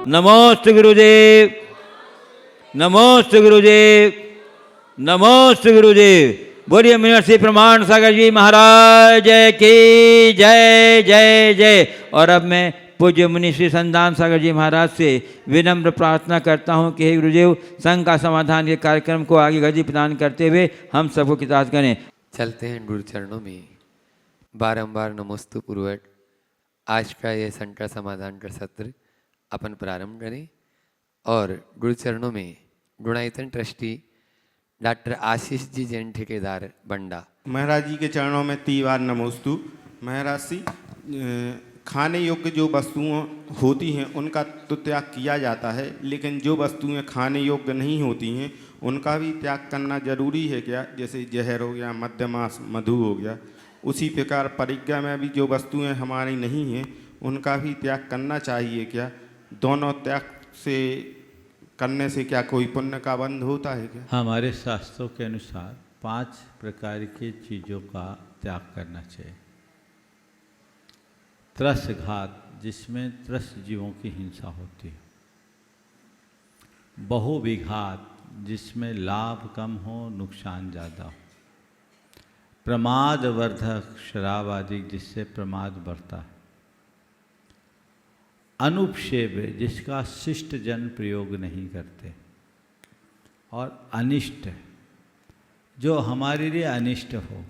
नमोस्तु गुरुदेव, नमोस्तु गुरुदेव, नमोस्तु गुरुदेव। बोलिए मीनाक्षी प्रमाण सागर जी महाराज की जय जय जय। और अब मैं पूज्य मुनि श्री संदान सागर जी महाराज से विनम्र प्रार्थना करता हूँ कि हे गुरुदेव, संघ का समाधान के कार्यक्रम को आगे गति प्रदान करते हुए हम सबको कृतार्थ करें। चलते हैं गुरु चरणों में बारंबार नमोस्तु पूर्वक आज का ये संघ का समाधान का सत्र अपन प्रारंभ करें और गुरु चरणों में गुणायतन ट्रस्टी डॉक्टर आशीष जी जैन ठेकेदार बंडा महाराज जी के चरणों में 3 बार नमोस्तु। महाराज जी, खाने योग्य जो वस्तुएं होती हैं उनका तो त्याग किया जाता है, लेकिन जो वस्तुएं खाने योग्य नहीं होती हैं उनका भी त्याग करना जरूरी है क्या? जैसे जहर हो गया, मध्यमास, मधु हो गया। उसी प्रकार परिज्ञा में भी जो वस्तुएं हमारी नहीं हैं उनका भी त्याग करना चाहिए क्या? दोनों त्याग से करने से क्या कोई पुण्य का बंध होता है क्या? हमारे शास्त्रों के अनुसार 5 प्रकार की चीज़ों का त्याग करना चाहिए। त्रसघात, जिसमें त्रस जीवों की हिंसा होती है। बहुविघात, जिसमें लाभ कम हो नुकसान ज़्यादा हो। प्रमादवर्धक, शराब आदि जिससे प्रमाद बढ़ता है। अनुपक्षेप, जिसका शिष्ट जन प्रयोग नहीं करते। और अनिष्ट, जो हमारे लिए अनिष्ट हो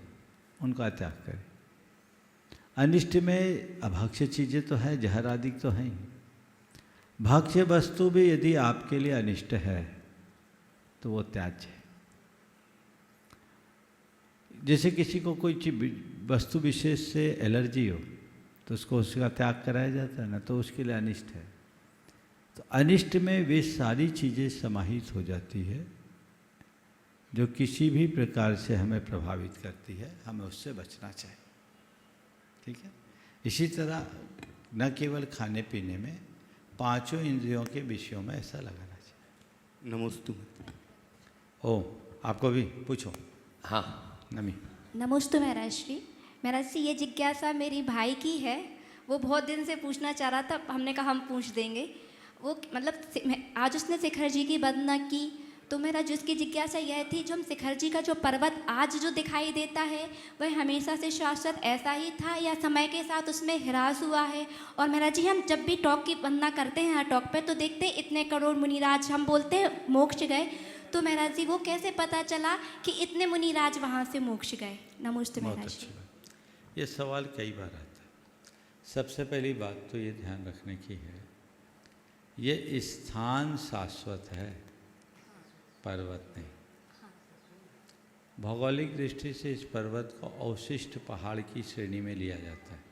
उनका त्याग करें। अनिष्ट में अभक्ष्य चीज़ें तो है, जहर आदि तो हैं ही। भक्ष्य वस्तु भी यदि आपके लिए अनिष्ट है तो वो त्याज्य है। जैसे किसी को कोई वस्तु विशेष से एलर्जी हो तो उसको उसका त्याग कराया जाता है ना, तो उसके लिए अनिष्ट है। तो अनिष्ट में वे सारी चीज़ें समाहित हो जाती है जो किसी भी प्रकार से हमें प्रभावित करती है, हमें उससे बचना चाहिए। ठीक है। इसी तरह न केवल खाने पीने में, 5 इंद्रियों के विषयों में ऐसा लगाना चाहिए। नमोस्तु। ओ, आपको भी पूछो। हाँ नमी। नमोस्तु महाराज श्री। महाराज जी, ये जिज्ञासा मेरी भाई की है। वो बहुत दिन से पूछना चाह रहा था, हमने कहा हम पूछ देंगे। वो मतलब आज उसने शिखर जी की वंदना की, तो मेरा जिसकी जिज्ञासा यह थी, जो हम शिखर जी का जो पर्वत आज जो दिखाई देता है वह हमेशा से शाश्वत ऐसा ही था या समय के साथ उसमें ह्रास हुआ है? और महाराज जी, हम जब भी टॉक की वंदना करते हैं टॉक पे, तो देखते हैं इतने करोड़ मुनिराज, हम बोलते हैं मोक्ष गए। तो महाराज जी, वो कैसे पता चला कि इतने मुनिराज वहाँ से मोक्ष गए? नमस्ते महाराज जी। ये सवाल कई बार आता है। सबसे पहली बात तो ये ध्यान रखने की है, ये स्थान शाश्वत है, पर्वत नहीं। भौगोलिक दृष्टि से इस पर्वत को अवशिष्ट पहाड़ की श्रेणी में लिया जाता है।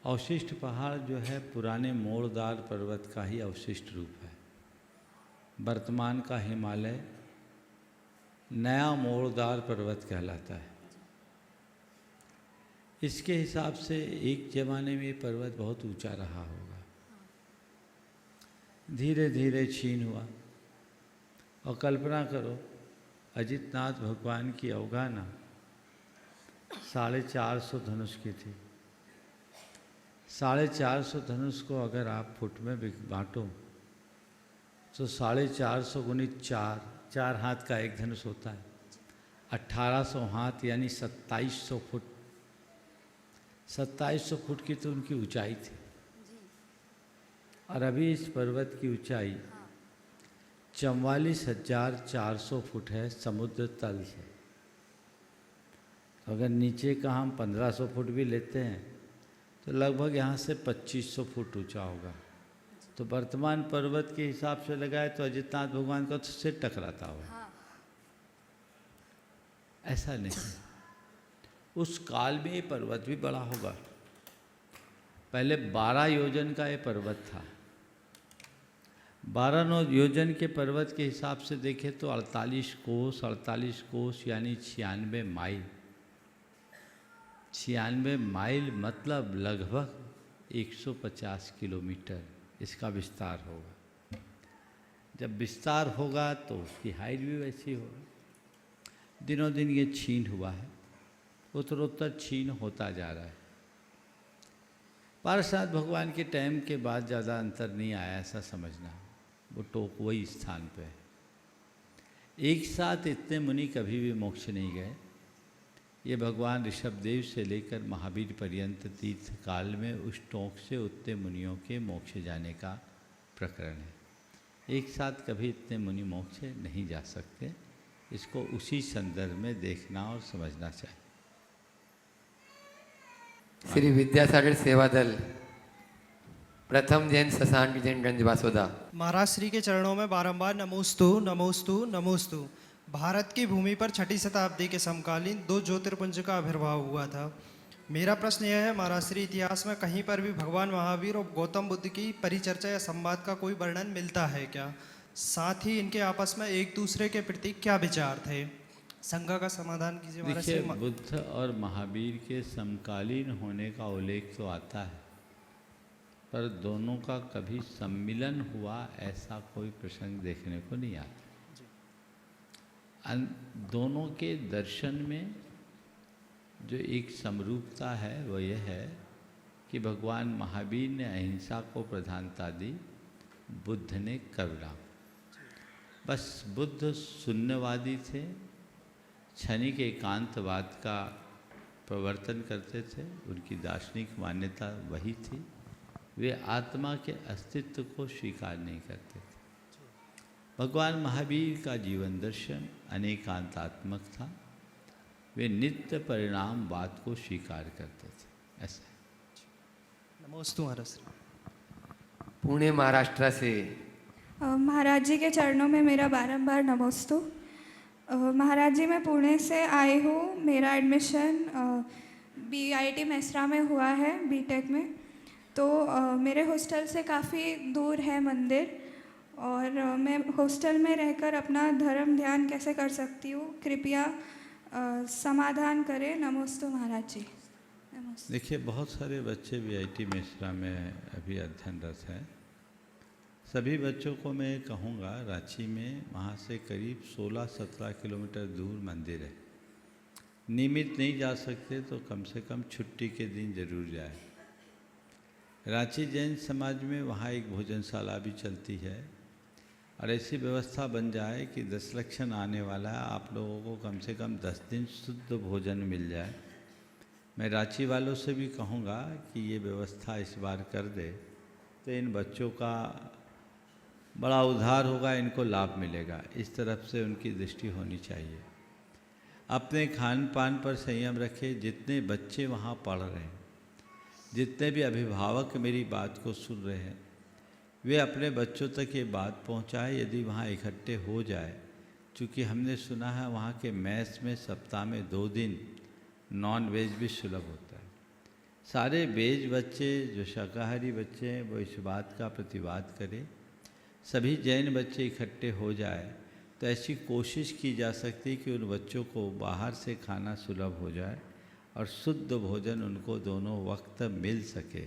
अवशिष्ट पहाड़ जो है पुराने मोड़दार पर्वत का ही अवशिष्ट रूप है। वर्तमान का हिमालय नया मोड़दार पर्वत कहलाता है। इसके हिसाब से एक ज़माने में ये पर्वत बहुत ऊंचा रहा होगा, धीरे धीरे क्षीण हुआ। और कल्पना करो, अजितनाथ भगवान की अवगाहना 450 धनुष की थी। 450 धनुष को अगर आप फुट में बांटो तो 450 गुणित 4 हाथ का एक धनुष होता है। 1800 हाथ यानी 2700 फुट। 2700 फुट की तो उनकी ऊंचाई थी। और अभी इस पर्वत की ऊंचाई 44,400 फुट है समुद्र तल से। तो अगर नीचे का हम 1500 फुट भी लेते हैं तो लगभग यहाँ से 2500 फुट ऊंचा होगा। तो वर्तमान पर्वत के हिसाब से लगाए तो अजितनाथ भगवान का तो सिर टकराता होगा। ऐसा नहीं, उस काल में ये पर्वत भी बड़ा होगा। पहले 12 योजन का ये पर्वत था। 12 योजन के पर्वत के हिसाब से देखें तो 48 कोस यानी 96 माइल। 96 माइल मतलब लगभग 150 किलोमीटर इसका विस्तार होगा। जब विस्तार होगा तो उसकी हाइट भी वैसी होगी। दिनों दिन ये क्षीण हुआ है, उत्तरोत्तर क्षीण होता जा रहा है। पार्श्वनाथ भगवान के टाइम के बाद ज़्यादा अंतर नहीं आया ऐसा समझना, वो टोक वही स्थान पे है। एक साथ इतने मुनि कभी भी मोक्ष नहीं गए। ये भगवान ऋषभदेव से लेकर महावीर पर्यंत तीर्थ काल में उस टोक से उतने मुनियों के मोक्ष जाने का प्रकरण है। एक साथ कभी इतने मुनि मोक्ष नहीं जा सकते। इसको उसी संदर्भ में देखना और समझना चाहिए। श्री विद्यासागर सेवा दल प्रथम जैन शशांक जैन गंज वासोदा। महाराज श्री के चरणों में बारंबार नमोस्तु नमोस्तु नमोस्तु। भारत की भूमि पर 6ठी शताब्दी के समकालीन 2 ज्योतिर्पुंज का आविर्भाव हुआ था। मेरा प्रश्न यह है, महाराज श्री, इतिहास में कहीं पर भी भगवान महावीर और गौतम बुद्ध की परिचर्चा या संवाद का कोई वर्णन मिलता है क्या? साथ ही इनके आपस में एक दूसरे के प्रति क्या विचार थे? शंका का समाधान कीजिए महाराज देखिए, श्री। बुद्ध और महावीर के समकालीन होने का उल्लेख तो आता है, पर दोनों का कभी सम्मिलन हुआ ऐसा कोई प्रसंग देखने को नहीं आता। दोनों के दर्शन में जो एक समरूपता है वो यह है कि भगवान महावीर ने अहिंसा को प्रधानता दी, बुद्ध ने करुणा। बस बुद्ध शून्यवादी थे, क्षणिक एकांतवाद का प्रवर्तन करते थे, उनकी दार्शनिक मान्यता वही थी। वे आत्मा के अस्तित्व को स्वीकार नहीं करते थे। भगवान महावीर का जीवन दर्शन अनेकांतात्मक था। वे नित्य परिणामवाद को स्वीकार करते थे। ऐसा। नमोस्तु महाराज श्री। पुणे महाराष्ट्र से महाराज जी के चरणों में मेरा बारंबार नमोस्तु। महाराज जी, मैं पुणे से आई हूँ। मेरा एडमिशन BIT मेसरा में हुआ है, बीटेक में। तो मेरे हॉस्टल से काफ़ी दूर है मंदिर, और मैं हॉस्टल में रहकर अपना धर्म ध्यान कैसे कर सकती हूँ, कृपया समाधान करें। नमोस्तु महाराज जी। नमस्ते। देखिए, बहुत सारे बच्चे BIT मेसरा में अभी अध्ययनरत हैं। सभी बच्चों को मैं कहूँगा, रांची में वहाँ से करीब 16-17 किलोमीटर दूर मंदिर है। नियमित नहीं जा सकते तो कम से कम छुट्टी के दिन जरूर जाए। रांची जैन समाज में वहाँ एक भोजनशाला भी चलती है, और ऐसी व्यवस्था बन जाए कि 10 लक्षण आने वाला है, आप लोगों को कम से कम 10 दिन शुद्ध भोजन मिल जाए। मैं रांची वालों से भी कहूँगा कि ये व्यवस्था इस बार कर दे तो इन बच्चों का बड़ा उद्धार होगा, इनको लाभ मिलेगा। इस तरफ से उनकी दृष्टि होनी चाहिए। अपने खान पान पर संयम रखें। जितने बच्चे वहाँ पढ़ रहे हैं, जितने भी अभिभावक मेरी बात को सुन रहे हैं, वे अपने बच्चों तक ये बात पहुँचाएं। यदि वहाँ इकट्ठे हो जाए, चूँकि हमने सुना है वहाँ के मैस में सप्ताह में 2 दिन नॉन वेज भी सुलभ होता है। सारे वेज बच्चे, जो शाकाहारी बच्चे हैं, वो इस बात का प्रतिवाद करें। सभी जैन बच्चे इकट्ठे हो जाए तो ऐसी कोशिश की जा सकती कि उन बच्चों को बाहर से खाना सुलभ हो जाए और शुद्ध भोजन उनको दोनों वक्त मिल सके।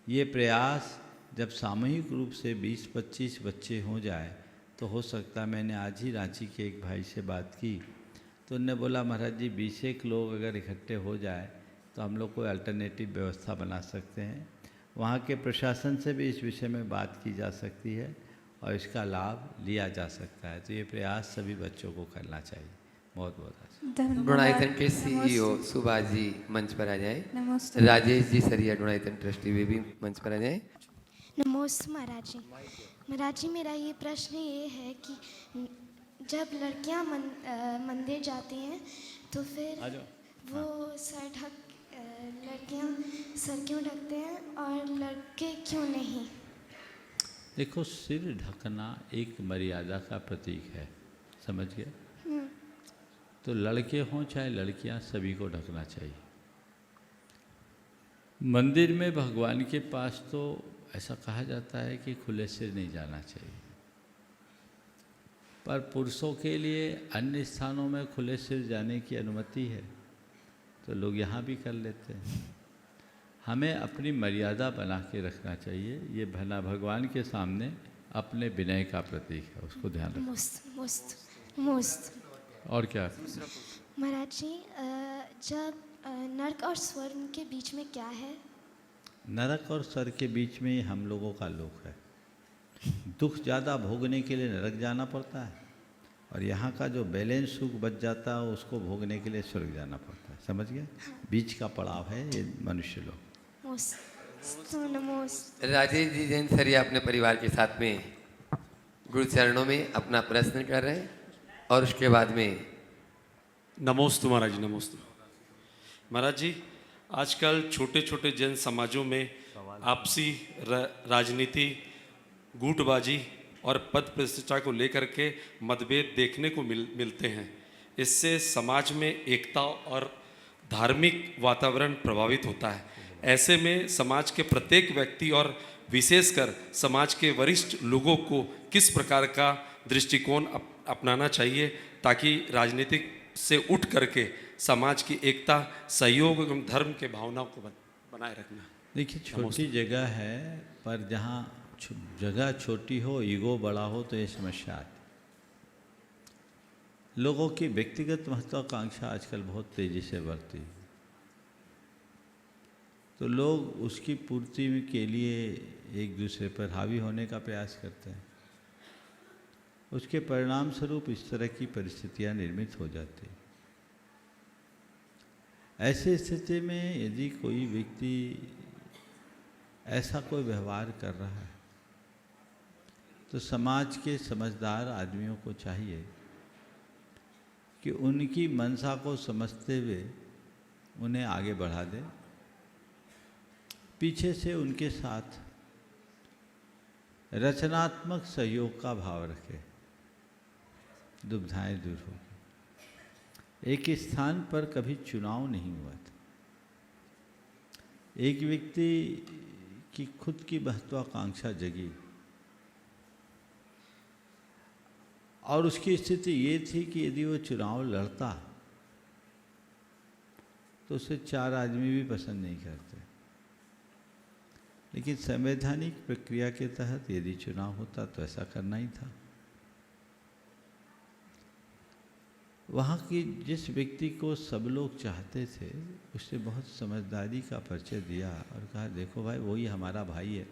ये प्रयास जब सामूहिक रूप से 20-25 बच्चे हो जाए तो हो सकता है। मैंने आज ही रांची के एक भाई से बात की तो उनने बोला, महाराज जी 20 लोग अगर इकट्ठे हो जाए तो हम लोग कोई अल्टरनेटिव व्यवस्था बना सकते हैं। वहाँ के प्रशासन से भी इस विषय में बात की जा सकती है और इसका लाभ लिया जा सकता है। तो ये प्रयास सभी बच्चों को करना चाहिए। बहुत बहुत गुणायतन के CEO सुभाष जी मंच पर आ जाए। नमस्ते। राजेश जी सरिया गुणायतन ट्रस्टी वे भी मंच पर आ जाए। नमस्ते महाराज जी। महाराज जी, मेरा ये प्रश्न ये है कि जब लड़कियां मंदिर जाती हैं तो फिर वो लड़कियां सर क्यों ढकते हैं और लड़के क्यों नहीं? देखो, सिर ढकना एक मर्यादा का प्रतीक है, समझ गए? तो लड़के हों चाहे लड़कियां, सभी को ढकना चाहिए। मंदिर में भगवान के पास तो ऐसा कहा जाता है कि खुले सिर नहीं जाना चाहिए, पर पुरुषों के लिए अन्य स्थानों में खुले सिर जाने की अनुमति है, तो लोग यहाँ भी कर लेते हैं। हमें अपनी मर्यादा बना के रखना चाहिए। ये भला भगवान के सामने अपने विनय का प्रतीक है, उसको ध्यान रखें। मस्त। और क्या? महाराज जी, जब नर्क और स्वर्ग के बीच में क्या है? नरक और स्वर्ग के बीच में ही हम लोगों का लोक है। दुख ज़्यादा भोगने के लिए नरक जाना पड़ता है, और यहाँ का जो बैलेंस सुख बच जाता है उसको भोगने के लिए स्वर्ग जाना पड़ता है। समझ गए? बीच का पड़ाव है ये मनुष्य लोग। राजेश जी जैन सर ये अपने परिवार के साथ में गुरु चरणों में अपना प्रश्न कर रहे हैं, और उसके बाद में नमोस्तु महाराज जी, नमोस्तु महाराज जी। आजकल छोटे छोटे जन समाजों में आपसी राजनीति, गुटबाजी और पद प्रतिष्ठा को लेकर के मतभेद देखने को मिलते हैं। इससे समाज में एकता और धार्मिक वातावरण प्रभावित होता है। ऐसे में समाज के प्रत्येक व्यक्ति और विशेषकर समाज के वरिष्ठ लोगों को किस प्रकार का दृष्टिकोण अपनाना चाहिए ताकि राजनीतिक से उठ करके समाज की एकता, सहयोग एवं धर्म के भावनाओं को बनाए रखना? देखिए, छोटी जगह है, पर जहाँ जगह छोटी हो, ईगो बड़ा हो, तो ये समस्या आती। लोगों की व्यक्तिगत महत्वाकांक्षा आजकल बहुत तेज़ी से बढ़ती है, तो लोग उसकी पूर्ति के लिए एक दूसरे पर हावी होने का प्रयास करते हैं। उसके परिणाम स्वरूप इस तरह की परिस्थितियां निर्मित हो जाती हैं। ऐसी स्थिति में यदि कोई व्यक्ति ऐसा कोई व्यवहार कर रहा है, तो समाज के समझदार आदमियों को चाहिए कि उनकी मंशा को समझते हुए उन्हें आगे बढ़ा दें, पीछे से उनके साथ रचनात्मक सहयोग का भाव रखें, दुविधाएं दूर होगी। एक स्थान पर कभी चुनाव नहीं हुआ था। एक व्यक्ति की खुद की महत्वाकांक्षा जगी, और उसकी स्थिति ये थी कि यदि वो चुनाव लड़ता तो उसे 4 आदमी भी पसंद नहीं करते। लेकिन संवैधानिक प्रक्रिया के तहत यदि चुनाव होता तो ऐसा करना ही था। वहाँ की जिस व्यक्ति को सब लोग चाहते थे, उससे बहुत समझदारी का परिचय दिया और कहा, देखो भाई, वही हमारा भाई है।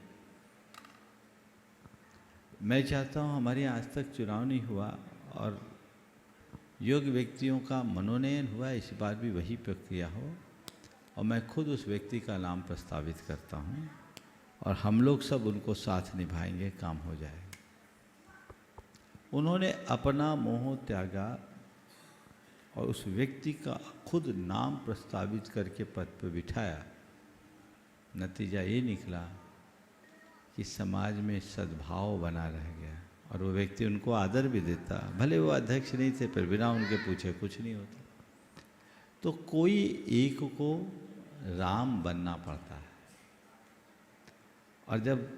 मैं चाहता हूँ हमारे यहाँ आज तक चुनाव नहीं हुआ और योग्य व्यक्तियों का मनोनयन हुआ, इस बार भी वही प्रक्रिया हो, और मैं खुद उस व्यक्ति का नाम प्रस्तावित करता हूँ और हम लोग सब उनको साथ निभाएंगे, काम हो जाएगा। उन्होंने अपना मोह त्यागा और उस व्यक्ति का खुद नाम प्रस्तावित करके पद पर बिठाया। नतीजा ये निकला कि समाज में सद्भाव बना रह गया और वो व्यक्ति उनको आदर भी देता। भले वो अध्यक्ष नहीं थे, पर बिना उनके पूछे कुछ नहीं होता। तो कोई एक को राम बनना पड़ता है, और जब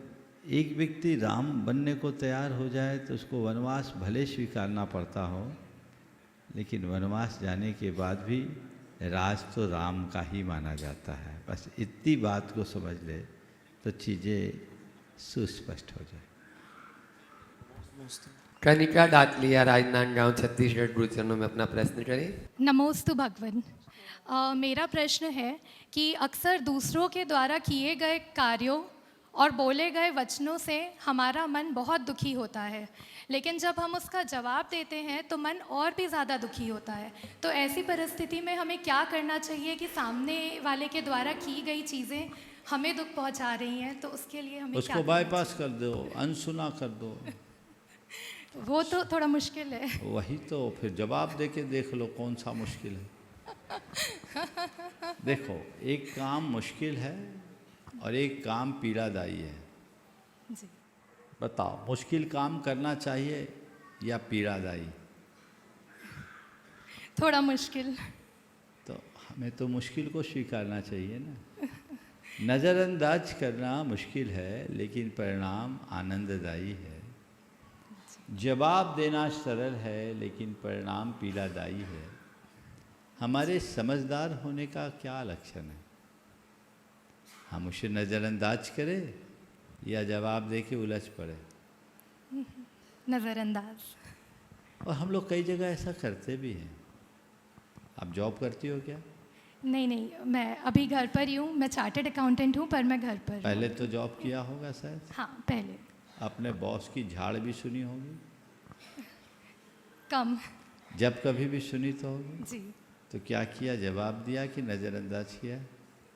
एक व्यक्ति राम बनने को तैयार हो जाए तो उसको वनवास भले स्वीकारना पड़ता हो, लेकिन वनवास जाने के बाद भी राज तो राम का ही माना जाता है। बस इतनी बात को समझ ले तो चीज़ें सुस्पष्ट हो जाए। कनिका डाकलिया, राजनांदगांव, छत्तीसगढ़, गुरु चरणों में अपना प्रश्न करें। नमोस्तु भगवान। मेरा प्रश्न है कि अक्सर दूसरों के द्वारा किए गए कार्यों और बोले गए वचनों से हमारा मन बहुत दुखी होता है, लेकिन जब हम उसका जवाब देते हैं तो मन और भी ज़्यादा दुखी होता है। तो ऐसी परिस्थिति में हमें क्या करना चाहिए कि सामने वाले के द्वारा की गई चीज़ें हमें दुख पहुंचा रही हैं, तो उसके लिए हमें उसको बाईपास कर दो, अनसुना कर दो। वो तो थोड़ा मुश्किल है। वही तो, फिर जवाब दे के देख लो कौन सा मुश्किल है। देखो, एक काम मुश्किल है और एक काम पीड़ादायी है। जी। बताओ, मुश्किल काम करना चाहिए या पीड़ादायी? थोड़ा मुश्किल। तो हमें तो मुश्किल को स्वीकारना चाहिए ना। नज़रअंदाज करना मुश्किल है, लेकिन परिणाम आनंददायी है। जवाब देना सरल है, लेकिन परिणाम पीड़ादायी है। हमारे समझदार होने का क्या लक्षण है? हम उसे नज़रअंदाज करें या जवाब दे के उलझ पड़े? नज़रअंदाज। और हम लोग कई जगह ऐसा करते भी हैं। आप जॉब करती हो क्या? नहीं नहीं, मैं अभी घर पर ही हूँ। मैं चार्टर्ड अकाउंटेंट हूँ, पर मैं घर पर हूँ। पहले तो जॉब किया होगा शायद। हाँ पहले। अपने बॉस की झाड़ भी सुनी होगी। कम। जब कभी भी सुनी तो होगी। जी। तो क्या किया, जवाब दिया कि नज़रअंदाज किया?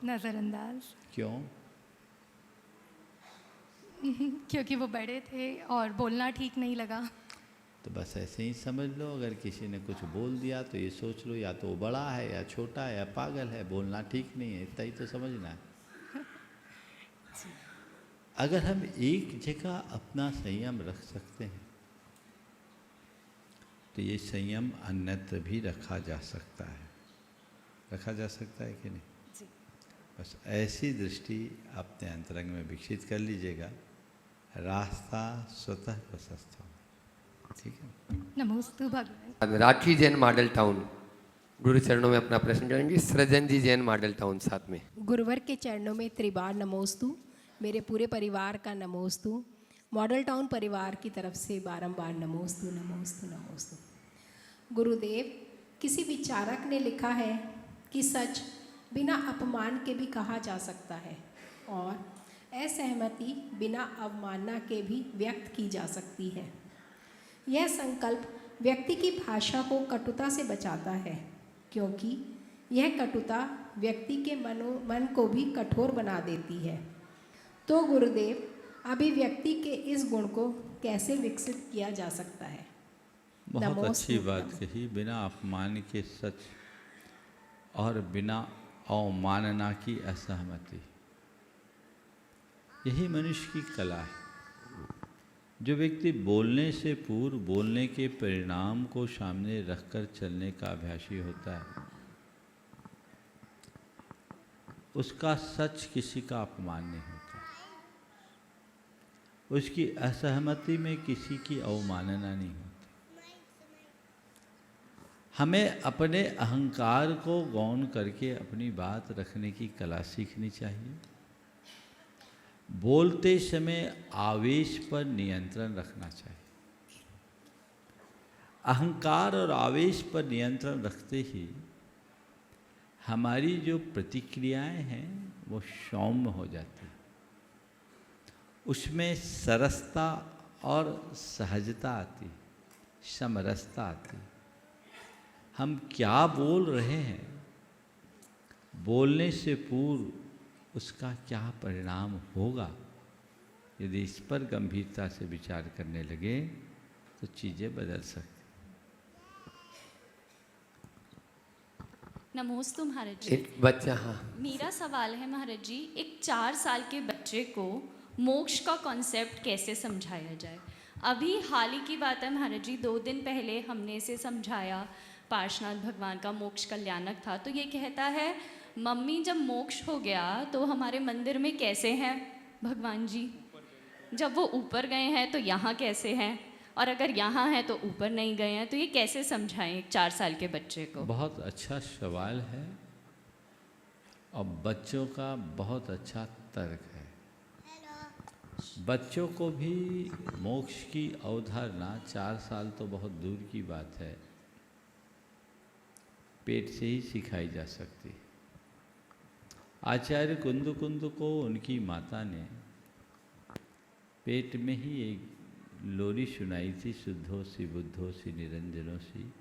नज़रअंदाज। क्यों? क्योंकि वो बड़े थे और बोलना ठीक नहीं लगा। तो बस ऐसे ही समझ लो, अगर किसी ने कुछ बोल दिया तो ये सोच लो या तो वो बड़ा है या छोटा है या पागल है, बोलना ठीक नहीं है, इतना ही तो समझना है। अगर हम एक जगह अपना संयम रख सकते हैं तो ये संयम अन्यत्र भी रखा जा सकता है। रखा जा सकता है कि नहीं? जी। बस ऐसी दृष्टि अपने अंतरंग में विकसित कर लीजिएगा, रास्ता स्वतः प्रशस्त हो। ठीक है। नमोस्तु भगवान। राखी जैन मॉडल टाउन गुरु चरणों में अपना प्रश्न करेंगे। सृजन जी जैन मॉडल टाउन साथ में। गुरुवर के चरणों में त्रिबार नमोस्तु। मेरे पूरे परिवार का नमोस्तु। मॉडल टाउन परिवार की तरफ से बारंबार नमोस्तु नमोस्तु नमोस्तु। गुरुदेव, किसी विचारक ने लिखा है कि सच बिना अपमान के भी कहा जा सकता है और असहमति बिना अवमानना के भी व्यक्त की जा सकती है। यह संकल्प व्यक्ति की भाषा को कटुता से बचाता है, क्योंकि यह कटुता व्यक्ति के मन को भी कठोर बना देती है। तो गुरुदेव, अभिव्यक्ति के इस गुण को कैसे विकसित किया जा सकता है? बहुत अच्छी बात कही। बिना अपमान के सच और बिना अवमानना की असहमति, यही मनुष्य की कला है। जो व्यक्ति बोलने से पूर्व बोलने के परिणाम को सामने रखकर चलने का अभ्यासी होता है, उसका सच किसी का अपमान नहीं होता। उसकी असहमति में किसी की अवमानना नहीं होती। हमें अपने अहंकार को गौण करके अपनी बात रखने की कला सीखनी चाहिए। बोलते समय आवेश पर नियंत्रण रखना चाहिए। अहंकार और आवेश पर नियंत्रण रखते ही हमारी जो प्रतिक्रियाएं हैं वो सौम्य हो जाती है। उसमें सरसता और सहजता आती, समरसता आती। हम क्या बोल रहे हैं, बोलने से पूर्व उसका क्या परिणाम होगा, यदि इस पर गंभीरता से विचार करने लगे तो चीज़ें बदल सकती। नमोस्तु महाराज जी। एक बच्चा, हाँ, मेरा सवाल है महाराज जी, एक 4 साल के बच्चे को मोक्ष का कॉन्सेप्ट कैसे समझाया जाए? अभी हाल ही की बात है महाराज जी, 2 दिन पहले हमने इसे समझाया। पार्श्वनाथ भगवान का मोक्ष कल्याणक था, तो ये कहता है मम्मी जब मोक्ष हो गया तो हमारे मंदिर में कैसे हैं भगवान जी? जब वो ऊपर गए हैं तो यहाँ कैसे हैं, और अगर यहाँ हैं तो ऊपर नहीं गए हैं, तो ये कैसे समझाएं 4 साल के बच्चे को? बहुत अच्छा सवाल है और बच्चों का बहुत अच्छा तर्क है। बच्चों को भी मोक्ष की अवधारणा 4 साल तो बहुत दूर की बात है, पेट से ही सिखाई जा सकती है। आचार्य कुंद को उनकी माता ने पेट में ही एक लोरी सुनाई थी, शुद्धोसी बुद्धोसी निरंजनोसी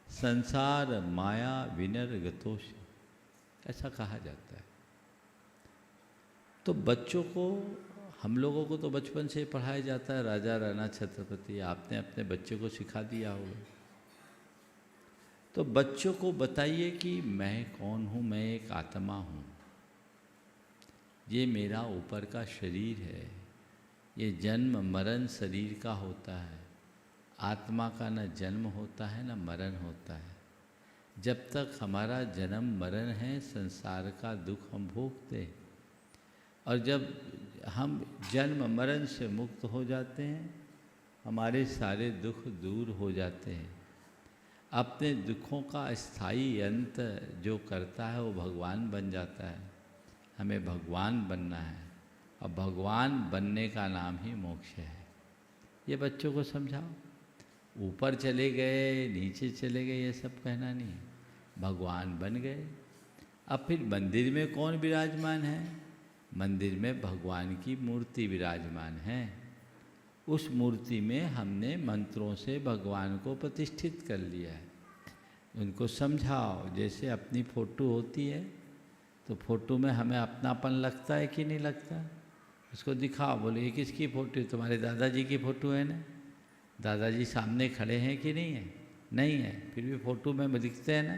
संसार माया विनर्गतोसी, ऐसा कहा जाता है। तो बच्चों को, हम लोगों को तो बचपन से पढ़ाया जाता है राजा राणा छत्रपति, आपने अपने बच्चे को सिखा दिया होगा। तो बच्चों को बताइए कि मैं कौन हूँ, मैं एक आत्मा हूँ, ये मेरा ऊपर का शरीर है, ये जन्म मरण शरीर का होता है। आत्मा का न जन्म होता है न मरण होता है। जब तक हमारा जन्म मरण है, संसार का दुख हम भोगते हैं, और जब हम जन्म मरण से मुक्त हो जाते हैं, हमारे सारे दुख दूर हो जाते हैं। अपने दुखों का स्थायी अंत जो करता है वो भगवान बन जाता है। हमें भगवान बनना है और भगवान बनने का नाम ही मोक्ष है। ये बच्चों को समझाओ। ऊपर चले गए, नीचे चले गए, ये सब कहना नहीं है। भगवान बन गए। अब फिर मंदिर में कौन विराजमान है? मंदिर में भगवान की मूर्ति विराजमान है। उस मूर्ति में हमने मंत्रों से भगवान को प्रतिष्ठित कर लिया है। उनको समझाओ, जैसे अपनी फ़ोटो होती है तो फ़ोटो में हमें अपनापन लगता है कि नहीं लगता? उसको दिखाओ, बोले ये किसकी फ़ोटो है? तुम्हारे दादाजी की फ़ोटो है ना? दादाजी सामने खड़े हैं कि नहीं है? नहीं है, फिर भी फ़ोटो में दिखते हैं ना।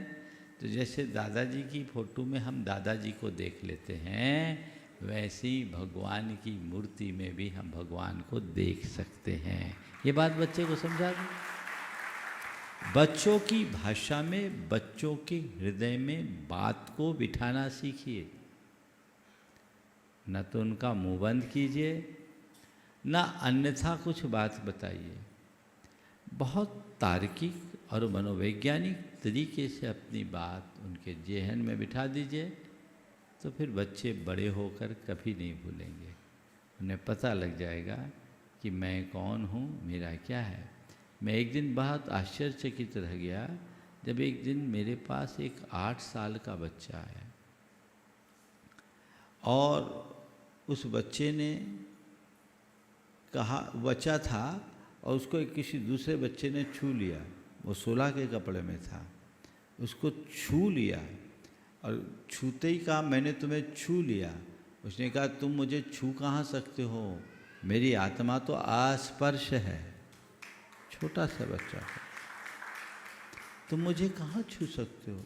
तो जैसे दादाजी की फ़ोटो में हम दादाजी को देख लेते हैं, वैसे ही भगवान की मूर्ति में भी हम भगवान को देख सकते हैं। ये बात बच्चे को समझा दो। बच्चों की भाषा में, बच्चों के हृदय में बात को बिठाना सीखिए। न तो उनका मुंह बंद कीजिए, न अन्यथा कुछ बात बताइए। बहुत तार्किक और मनोवैज्ञानिक तरीके से अपनी बात उनके जेहन में बिठा दीजिए, तो फिर बच्चे बड़े होकर कभी नहीं भूलेंगे। उन्हें पता लग जाएगा कि मैं कौन हूँ, मेरा क्या है। मैं एक दिन बहुत आश्चर्यचकित रह गया जब एक दिन मेरे पास एक 8 साल का बच्चा आया और उस बच्चे ने कहा, बच्चा था और उसको किसी दूसरे बच्चे ने छू लिया। वो 16 के कपड़े में था, उसको छू लिया और छूते ही कहा मैंने तुम्हें छू लिया। उसने कहा तुम मुझे छू कहाँ सकते हो, मेरी आत्मा तो आस्पर्श है। छोटा सा बच्चा था, तुम मुझे कहाँ छू सकते हो,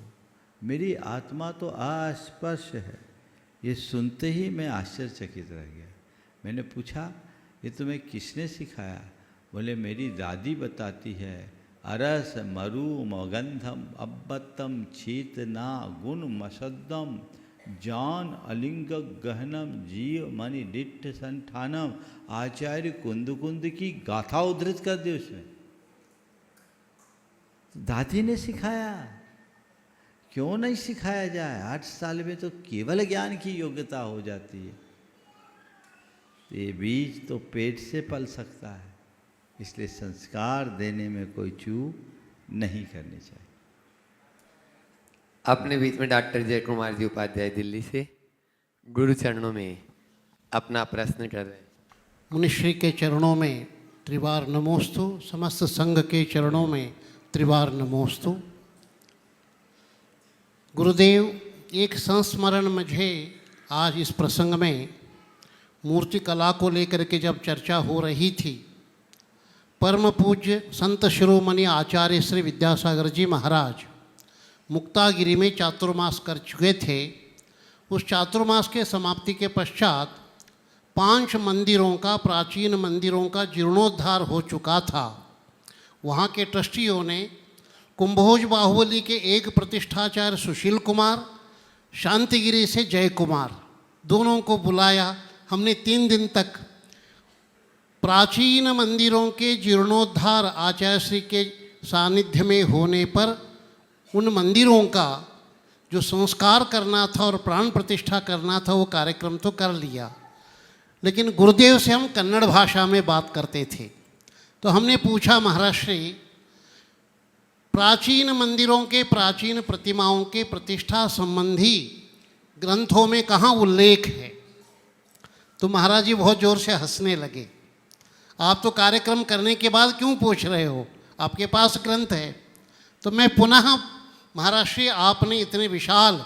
मेरी आत्मा तो आस्पर्श है। ये सुनते ही मैं आश्चर्यचकित रह गया। मैंने पूछा ये तुम्हें किसने सिखाया? बोले मेरी दादी बताती है, अरस मरु मगंधम अब्बतम चेतना गुण मसद्दम जान अलिंग गहनम जीव मणि डिठ संठानम। आचार्य कुंद कुंद की गाथा उद्धृत कर दी उसमें। दादी ने सिखाया, क्यों नहीं सिखाया जाए? 8 साल में तो केवल ज्ञान की योग्यता हो जाती है। ये बीज तो पेट से पल सकता है, इसलिए संस्कार देने में कोई चूक नहीं करनी चाहिए। अपने बीच में डॉक्टर जय कुमार जी उपाध्याय दिल्ली से गुरु चरणों में अपना प्रश्न कर रहे हैं। मुनिश्री के चरणों में त्रिवार नमोस्तु, समस्त संघ के चरणों में त्रिवार नमोस्तु। गुरुदेव, एक संस्मरण मुझे आज इस प्रसंग में मूर्ति कला को लेकर के जब चर्चा हो रही थी, परम पूज्य संत शिरोमणि आचार्य श्री विद्यासागर जी महाराज मुक्तागिरी में चातुर्मास कर चुके थे। उस चातुर्मास के समाप्ति के पश्चात 5 मंदिरों का, प्राचीन मंदिरों का जीर्णोद्धार हो चुका था। वहाँ के ट्रस्टियों ने कुंभोज बाहुबली के एक प्रतिष्ठाचार्य सुशील कुमार, शांतिगिरी से जय कुमार, दोनों को बुलाया। हमने 3 दिन तक प्राचीन मंदिरों के जीर्णोद्धार आचार्य श्री के सानिध्य में होने पर उन मंदिरों का जो संस्कार करना था और प्राण प्रतिष्ठा करना था वो कार्यक्रम तो कर लिया, लेकिन गुरुदेव से हम कन्नड़ भाषा में बात करते थे। तो हमने पूछा, महाराज श्री, प्राचीन मंदिरों के, प्राचीन प्रतिमाओं के प्रतिष्ठा संबंधी ग्रंथों में कहाँ उल्लेख है? तो महाराज जी बहुत ज़ोर से हंसने लगे। आप तो कार्यक्रम करने के बाद क्यों पूछ रहे हो, आपके पास ग्रंथ है। तो मैं पुनः, महाराज श्री, आपने इतने विशाल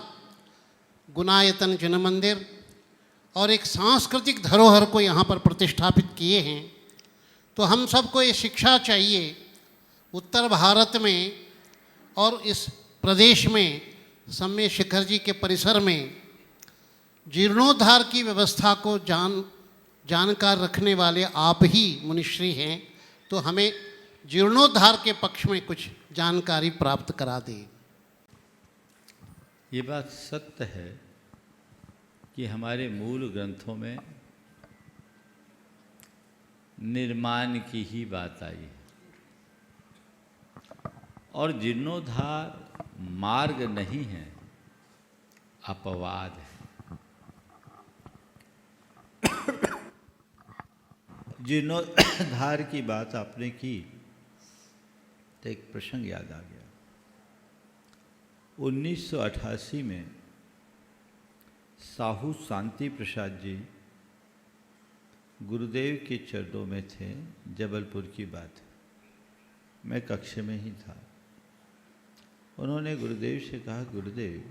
गुणायतन जन मंदिर और एक सांस्कृतिक धरोहर को यहाँ पर प्रतिष्ठापित किए हैं, तो हम सबको ये शिक्षा चाहिए, उत्तर भारत में और इस प्रदेश में सम्य शिखर जी के परिसर में जीर्णोद्धार की व्यवस्था को जानकार रखने वाले आप ही मुनिश्री हैं, तो हमें जीर्णोद्धार के पक्ष में कुछ जानकारी प्राप्त करा दें। ये बात सत्य है कि हमारे मूल ग्रंथों में निर्माण की ही बात आई है और जीर्णोद्धार मार्ग नहीं है, अपवाद है। जीर्णोद्धार की बात आपने की तो एक प्रसंग याद आ गया। 1988 में साहू शांति प्रसाद जी गुरुदेव के चरणों में थे। जबलपुर की बात है, मैं कक्ष में ही था। उन्होंने गुरुदेव से कहा, गुरुदेव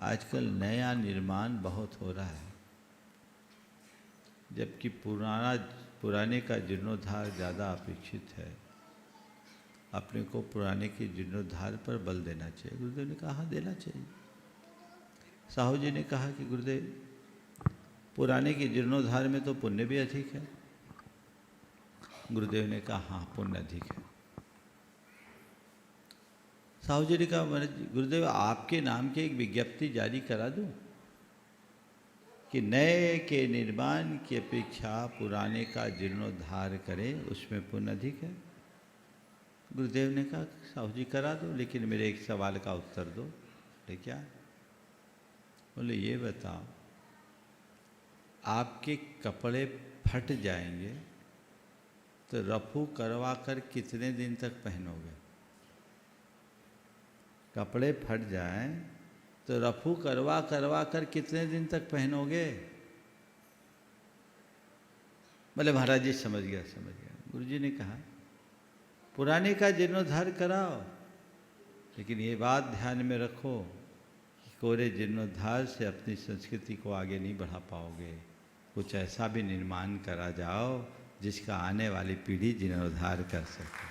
आजकल नया निर्माण बहुत हो रहा है, जबकि पुराने का जीर्णोद्धार ज़्यादा अपेक्षित है। अपने को पुराने के जीर्णोद्धार पर बल देना चाहिए। गुरुदेव ने कहा, हाँ देना चाहिए। साहू जी ने कहा कि गुरुदेव पुराने के जीर्णोद्धार में तो पुण्य भी अधिक है। गुरुदेव ने कहा, हाँ पुण्य अधिक है। साहू जी ने कहा, गुरुदेव आपके नाम की एक विज्ञप्ति जारी करा दूं कि नए के निर्माण की अपेक्षा पुराने का जीर्णोद्धार करें, उसमें पुण्य अधिक है। गुरुदेव ने कहा, साहू जी करा दो, लेकिन मेरे एक सवाल का उत्तर दो। बोले क्या? बोले ये बताओ, आपके कपड़े फट जाएंगे तो रफू करवा कर कितने दिन तक पहनोगे? कपड़े फट जाएं तो रफू करवा कर कितने दिन तक पहनोगे? बोले महाराज जी समझ गया। गुरुजी ने कहा, पुराने का जीर्णोद्धार कराओ, लेकिन ये बात ध्यान में रखो कि कोरे जीर्णोद्धार से अपनी संस्कृति को आगे नहीं बढ़ा पाओगे। कुछ ऐसा भी निर्माण करा जाओ जिसका आने वाली पीढ़ी जीर्णोद्धार कर सके।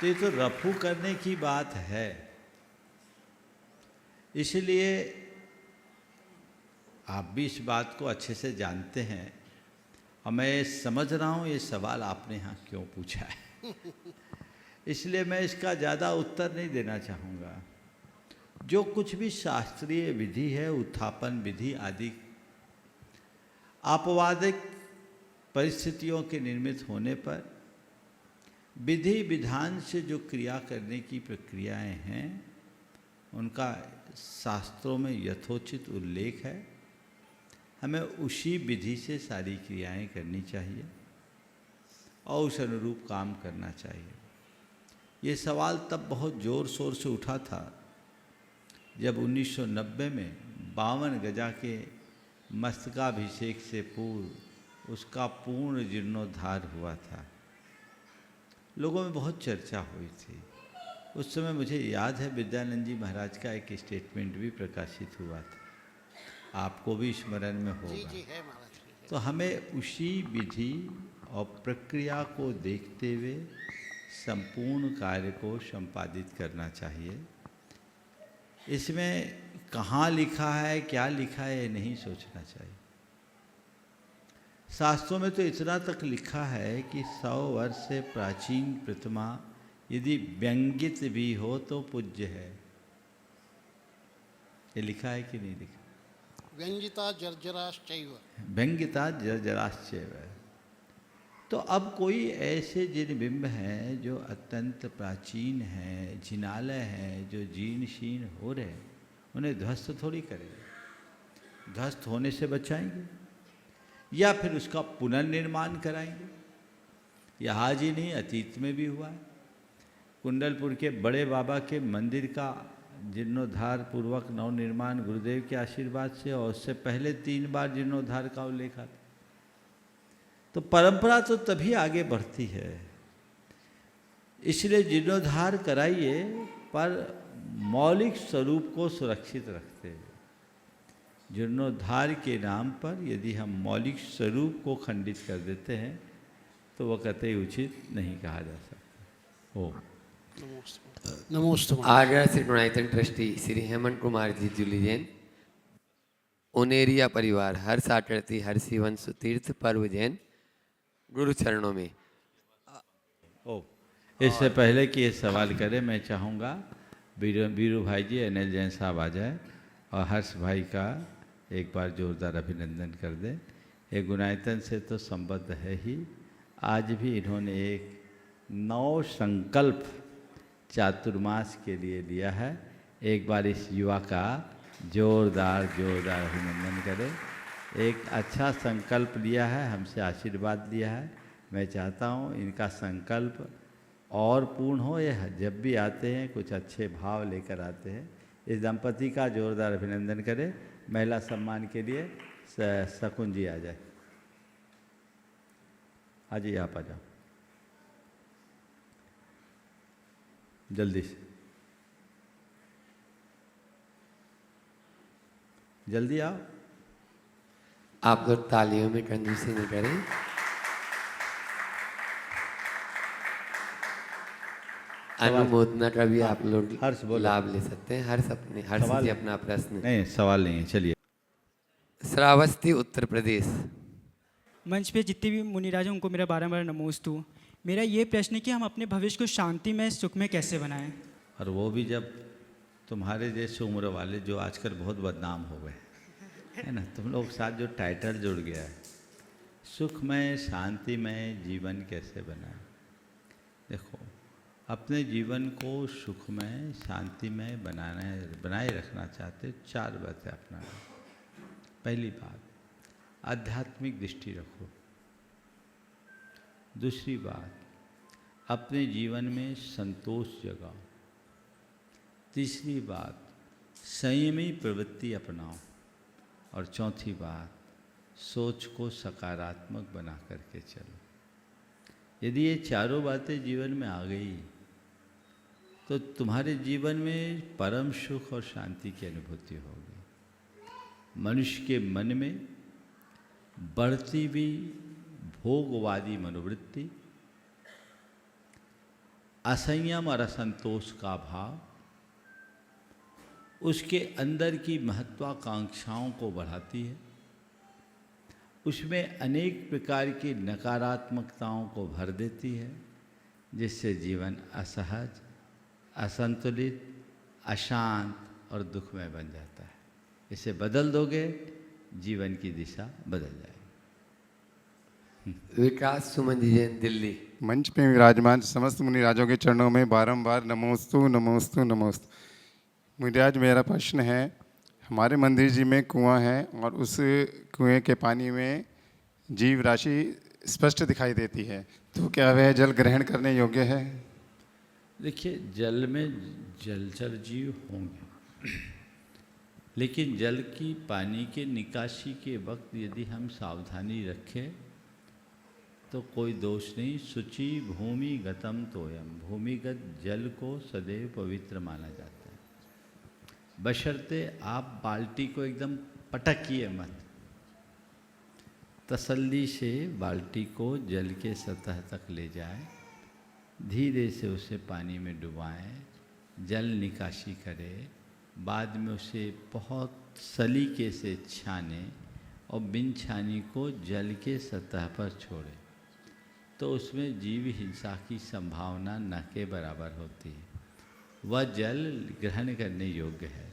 तो ये तो रफू करने की बात है। इसलिए आप भी इस बात को अच्छे से जानते हैं, और मैं समझ रहा हूँ ये सवाल आपने यहाँ क्यों पूछा है। इसलिए मैं इसका ज़्यादा उत्तर नहीं देना चाहूँगा। जो कुछ भी शास्त्रीय विधि है, उत्थापन विधि आदि, आपवादिक परिस्थितियों के निर्मित होने पर विधि विधान से जो क्रिया करने की प्रक्रियाएं हैं, उनका शास्त्रों में यथोचित उल्लेख है। हमें उसी विधि से सारी क्रियाएं करनी चाहिए और उस अनुरूप काम करना चाहिए। ये सवाल तब बहुत ज़ोर शोर से उठा था जब 1990 में 52 गजा के मस्तकाभिषेक से पूर्व उसका पूर्ण जीर्णोद्धार हुआ था। लोगों में बहुत चर्चा हुई थी। उस समय मुझे याद है विद्यानंद जी महाराज का एक स्टेटमेंट भी प्रकाशित हुआ था, आपको भी स्मरण में होगा। जी है महाराज। तो हमें उसी विधि और प्रक्रिया को देखते हुए संपूर्ण कार्य को संपादित करना चाहिए। इसमें कहाँ लिखा है, क्या लिखा है, ये नहीं सोचना चाहिए। शास्त्रों में तो इतना तक लिखा है कि 100 वर्ष से प्राचीन प्रतिमा यदि व्यंगित भी हो तो पूज्य है। ये लिखा है कि नहीं लिखा? व्यंजिता जर्जराश्चैव। व्यंगिता जर्जराश्चैव। तो अब कोई ऐसे जिन बिंब हैं जो अत्यंत प्राचीन हैं, जिनालय हैं, जो जीर्ण शीर्ण हो रहे हैं, उन्हें ध्वस्त थोड़ी करेंगे। ध्वस्त होने से बचाएंगे या फिर उसका पुनर्निर्माण कराएंगे। यह आज ही नहीं, अतीत में भी हुआ है। कुंडलपुर के बड़े बाबा के मंदिर का जीर्णोद्धार पूर्वक नवनिर्माण गुरुदेव के आशीर्वाद से, और उससे पहले 3 बार जीर्णोद्धार का उल्लेख आता। तो परंपरा तो तभी आगे बढ़ती है। इसलिए जीर्णोद्धार कराइए, पर मौलिक स्वरूप को सुरक्षित रखते हुए। जीर्णोद्धार के नाम पर यदि हम मौलिक स्वरूप को खंडित कर देते हैं तो वह कतई उचित नहीं कहा जा सकता। ओम नमोस्तु। आगरा से गुणायतन ट्रस्टी श्री हेमंत कुमार जी जूली जैन, उनेरिया परिवार, हर साटरती हर शिवंश तीर्थ पर्व जैन, गुरु चरणों में। इससे पहले कि ये सवाल करें, मैं चाहूँगा बीरू भाई जी, अनिल जैन साहब आ जाए और हर्ष भाई का एक बार जोरदार अभिनंदन कर दें। ये गुणायतन से तो संबद्ध है ही। आज भी इन्होंने एक नौ संकल्प चातुर्मास के लिए लिया है। एक बार इस युवा का जोरदार अभिनंदन करें। एक अच्छा संकल्प लिया है, हमसे आशीर्वाद लिया है। मैं चाहता हूँ इनका संकल्प और पूर्ण हो। यह जब भी आते हैं कुछ अच्छे भाव लेकर आते हैं। इस दंपति का जोरदार अभिनंदन करें। महिला सम्मान के लिए शकुन जी आ जाए। हाँ जी, आप आ जाओ जल्दी से, जल्दी आओ। आप लोग तालियों में कंजूसी नहीं करें। अनुमोदना का भी आप लोग लाभ ले सकते हैं। हर्ष जी अपना प्रश्न। नहीं, सवाल नहीं है, चलिए। श्रावस्ती, उत्तर प्रदेश। मंच पे जितने भी मुनिराज हैं उनको मेरा बारंबार नमोस्तु। मेरा ये प्रश्न है कि हम अपने भविष्य को शांति में, सुख में कैसे बनाएं? और वो भी जब तुम्हारे जैसे उम्र वाले जो आजकल बहुत बदनाम हो गए है ना, तुम लोग साथ जो टाइटल जुड़ गया है, सुखमय शांतिमय जीवन कैसे बनाएं। देखो, अपने जीवन को सुखमय शांतिमय बनाए रखना चाहते 4 बातें अपनाना। पहली बात, आध्यात्मिक दृष्टि रखो। दूसरी बात, अपने जीवन में संतोष जगाओ। तीसरी बात, संयमी प्रवृत्ति अपनाओ। और चौथी बात, सोच को सकारात्मक बना करके चलो। यदि ये चारों बातें जीवन में आ गई तो तुम्हारे जीवन में परम सुख और शांति की अनुभूति होगी। मनुष्य के मन में बढ़ती हुई भोगवादी मनोवृत्ति, असंयम और असंतोष का भाव उसके अंदर की महत्वाकांक्षाओं को बढ़ाती है। उसमें अनेक प्रकार की नकारात्मकताओं को भर देती है, जिससे जीवन असहज, असंतुलित, अशांत और दुखमय बन जाता है। इसे बदल दोगे, जीवन की दिशा बदल जाएगी। विकास सुमन जी, दिल्ली। मंच पे विराजमान समस्त मुनिराजों के चरणों में बारंबार नमोस्तु नमोस्तु नमोस्तु। मुनिराज, मेरा प्रश्न है, हमारे मंदिर जी में कुआं है और उस कुएं के पानी में जीव राशि स्पष्ट दिखाई देती है, तो क्या वह जल ग्रहण करने योग्य है? देखिए, जल में जलचर जीव होंगे, लेकिन जल की पानी के निकासी के वक्त यदि हम सावधानी रखें तो कोई दोष नहीं। शुचि भूमि गतम तोयम, भूमिगत जल को सदैव पवित्र माना जाता है। बशर्ते आप बाल्टी को एकदम पटकिए मत, तसल्ली से बाल्टी को जल के सतह तक ले जाए, धीरे से उसे पानी में डुबाएं, जल निकासी करें, बाद में उसे बहुत सलीके से छाने और बिन छानी को जल के सतह पर छोड़ें, तो उसमें जीव हिंसा की संभावना न के बराबर होती है। वह जल ग्रहण करने योग्य है।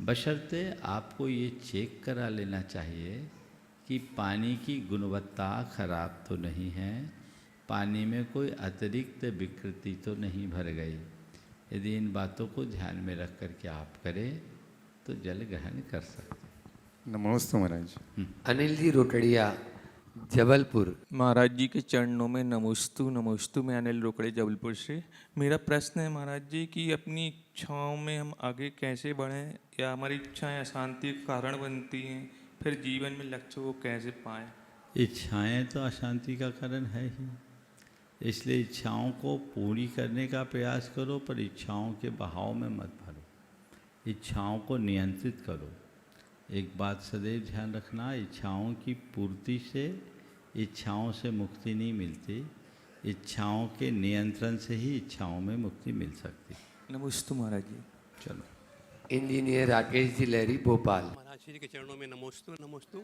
बशर्ते आपको ये चेक करा लेना चाहिए कि पानी की गुणवत्ता खराब तो नहीं है, पानी में कोई अतिरिक्त विकृति तो नहीं भर गई। यदि इन बातों को ध्यान में रख करके आप करें तो जल ग्रहण कर सकते। नमोस्तु महाराज। अनिल जी रोकड़िया, जबलपुर। महाराज जी के चरणों में नमोस्तु नमोस्तु। मैं अनिल रोकड़े, जबलपुर से। मेरा प्रश्न है महाराज जी कि अपनी इच्छाओं में हम आगे कैसे बढ़ें, या हमारी इच्छाएं अशांति का कारण बनती हैं, फिर जीवन में लक्ष्य को कैसे पाएं? इच्छाएं तो अशांति का कारण है ही, इसलिए इच्छाओं को पूरी करने का प्रयास करो, पर इच्छाओं के बहाव में मत भरो। इच्छाओं को नियंत्रित करो। एक बात सदैव ध्यान रखना, इच्छाओं की पूर्ति से इच्छाओं से मुक्ति नहीं मिलती, इच्छाओं के नियंत्रण से ही इच्छाओं में मुक्ति मिल सकती। नमोस्तु महाराज जी। चलो। इंजीनियर राकेश जी लहरी, भोपाल। महाराज श्री के चरणों में नमोस्तु नमोस्तु।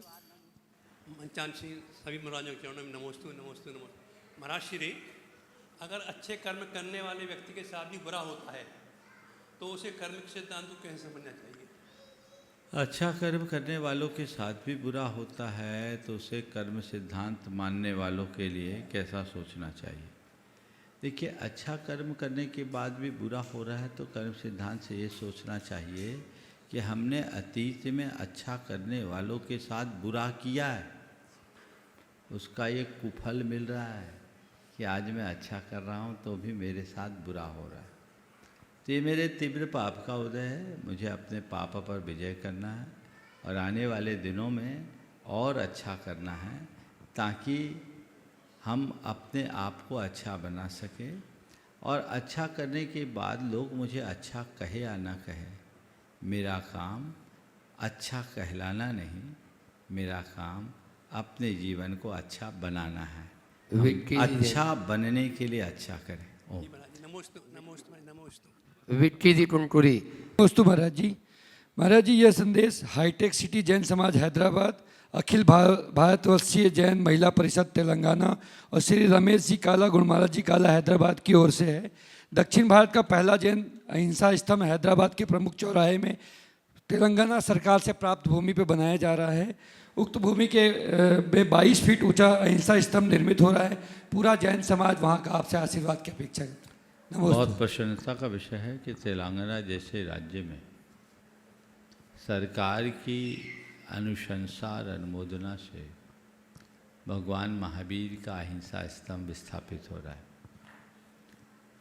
मंचान सिंह सभी महाराजों के चरणों में नमोस्तु नमोस्तु नमोस्तु। महाराज श्री, अगर अच्छे कर्म करने वाले व्यक्ति के साथ भी बुरा होता है तो उसे कर्म के सिद्धांत को कैसे समझना चाहिए? अच्छा कर्म करने वालों के साथ भी बुरा होता है तो उसे कर्म सिद्धांत मानने वालों के लिए कैसा सोचना चाहिए? देखिए, अच्छा कर्म करने के बाद भी बुरा हो रहा है तो कर्म सिद्धांत से ये सोचना चाहिए कि हमने अतीत में अच्छा करने वालों के साथ बुरा किया है, उसका ये कुफल मिल रहा है। कि आज मैं अच्छा कर रहा हूँ तो भी मेरे साथ बुरा हो रहा है। तो ये मेरे तीव्र पाप का उदय है। मुझे अपने पाप पर विजय करना है और आने वाले दिनों में और अच्छा करना है, ताकि हम अपने आप को अच्छा बना सकें। और अच्छा करने के बाद लोग मुझे अच्छा कहे या ना कहे, मेरा काम अच्छा कहलाना नहीं, मेरा काम अपने जीवन को अच्छा बनाना है। हम अच्छा बनने के लिए अच्छा करें। विक्की जी टुनकुरी। नमस्ते महाराज जी। महाराज जी, यह संदेश हाईटेक सिटी जैन समाज हैदराबाद, अखिल भारतवर्षीय जैन महिला परिषद तेलंगाना और श्री रमेश जी काला गुणमाला जी काला हैदराबाद की ओर से है। दक्षिण भारत का पहला जैन अहिंसा स्तंभ हैदराबाद के प्रमुख चौराहे में तेलंगाना सरकार से प्राप्त भूमि पर बनाया जा रहा है। उक्त भूमि के 22 फीट ऊंचा अहिंसा स्तंभ निर्मित हो रहा है। पूरा जैन समाज वहाँ का आपसे आशीर्वाद की अपेक्षा है। बहुत प्रसन्नता का विषय है कि तेलंगाना जैसे राज्य में सरकार की अनुशंसा और अनुमोदना से भगवान महावीर का अहिंसा स्तंभ स्थापित हो रहा है।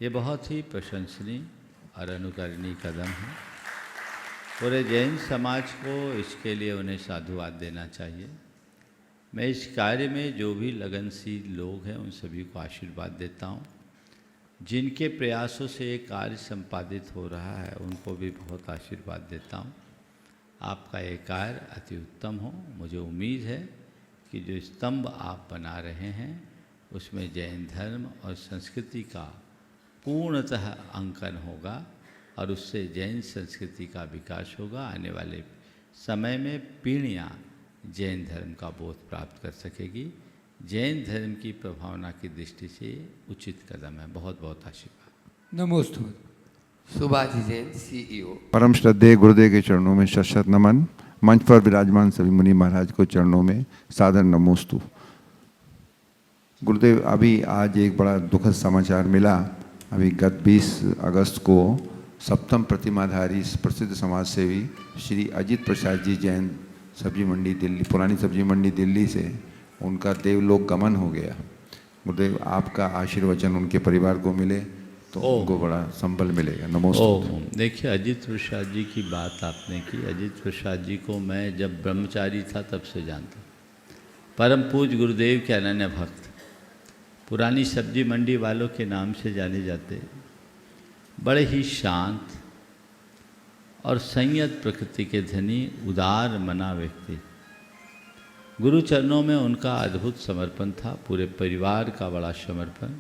ये बहुत ही प्रशंसनीय और अनुकरणीय कदम है। पूरे जैन समाज को इसके लिए उन्हें साधुवाद देना चाहिए। मैं इस कार्य में जो भी लगनशील लोग हैं उन सभी को आशीर्वाद देता हूँ। जिनके प्रयासों से ये कार्य संपादित हो रहा है उनको भी बहुत आशीर्वाद देता हूँ। आपका ये कार्य अति उत्तम हो। मुझे उम्मीद है कि जो स्तंभ आप बना रहे हैं उसमें जैन धर्म और संस्कृति का पूर्णतः अंकन होगा और उससे जैन संस्कृति का विकास होगा। आने वाले समय में पीढ़ियाँ जैन धर्म का बोध प्राप्त कर सकेगी। जैन धर्म की प्रभावना की दृष्टि से उचित कदम है। बहुत बहुत आशीर्वाद। नमोस्तु। सुभाष जैन CEO। परम श्रद्धेय गुरुदेव के चरणों में शत नमन। मंच पर विराजमान सभी मुनि महाराज को चरणों में सादर नमोस्तु। गुरुदेव, अभी आज एक बड़ा दुखद समाचार मिला। अभी गत 20 अगस्त को सप्तम प्रतिमाधारी प्रसिद्ध समाज सेवी श्री अजित प्रसाद जी जैन सब्जी मंडी दिल्ली, पुरानी सब्जी मंडी दिल्ली से उनका देवलोक गमन हो गया। गुरुदेव, आपका आशीर्वचन उनके परिवार को मिले तो उनको बड़ा संबल मिलेगा। नमस्ते। देखिए, अजित प्रसाद जी की बात आपने की। अजित प्रसाद जी को मैं जब ब्रह्मचारी था तब से जानता। परम पूज्य गुरुदेव के अनन्य भक्त, पुरानी सब्जी मंडी वालों के नाम से जाने जाते, बड़े ही शांत और संयत प्रकृति के धनी उदार मना व्यक्ति। गुरु चरणों में उनका अद्भुत समर्पण था, पूरे परिवार का बड़ा समर्पण।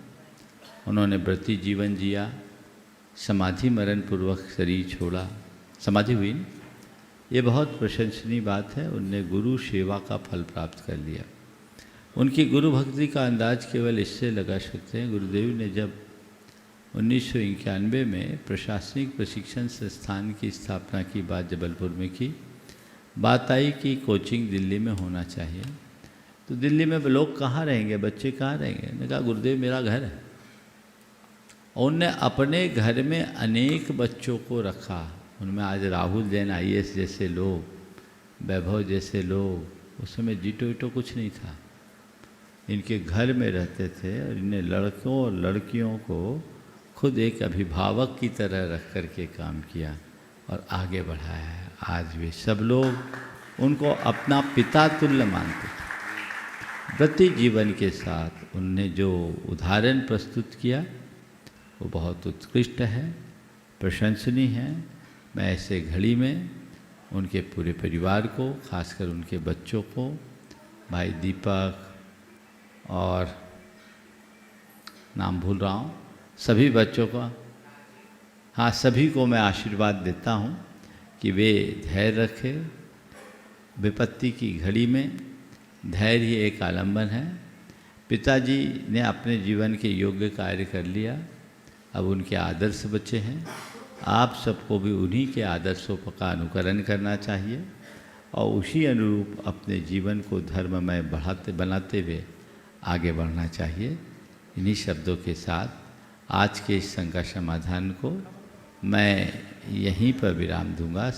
उन्होंने व्रती जीवन जिया, समाधि मरण पूर्वक शरीर छोड़ा, समाधि हुई न? ये बहुत प्रशंसनीय बात है। उनने गुरु सेवा का फल प्राप्त कर लिया। उनकी गुरु भक्ति का अंदाज केवल इससे लगा सकते हैं। गुरुदेव ने जब 1991 में प्रशासनिक प्रशिक्षण संस्थान की स्थापना की बात जबलपुर में की, बात आई कि कोचिंग दिल्ली में होना चाहिए। तो दिल्ली में लोग कहाँ रहेंगे, बच्चे कहाँ रहेंगे? मैंने कहा गुरुदेव मेरा घर है। और उनने अपने घर में अनेक बच्चों को रखा। उनमें आज राहुल जैन IAS जैसे लोग, वैभव जैसे लोग, उस समय जीटो वीटो कुछ नहीं था, इनके घर में रहते थे। और इन्हें लड़कों और लड़कियों को खुद एक अभिभावक की तरह रख कर के काम किया और आगे बढ़ाया है। आज भी सब लोग उनको अपना पिता तुल्य मानते थे। व्रती जीवन के साथ उनने जो उदाहरण प्रस्तुत किया वो बहुत उत्कृष्ट है, प्रशंसनीय है। मैं ऐसे घड़ी में उनके पूरे परिवार को, खासकर उनके बच्चों को, भाई दीपक और नाम भूल रहा हूँ, सभी बच्चों को, हाँ सभी को मैं आशीर्वाद देता हूँ कि वे धैर्य रखें। विपत्ति की घड़ी में धैर्य ही एक आलंबन है। पिताजी ने अपने जीवन के योग्य कार्य कर लिया, अब उनके आदर्श बच्चे हैं। आप सबको भी उन्हीं के आदर्शों का अनुकरण करना चाहिए और उसी अनुरूप अपने जीवन को धर्ममय बनाते हुए आगे बढ़ना चाहिए। इन्हीं शब्दों के साथ आज के इस शंका समाधान को मैं यहीं पर विराम दूंगा।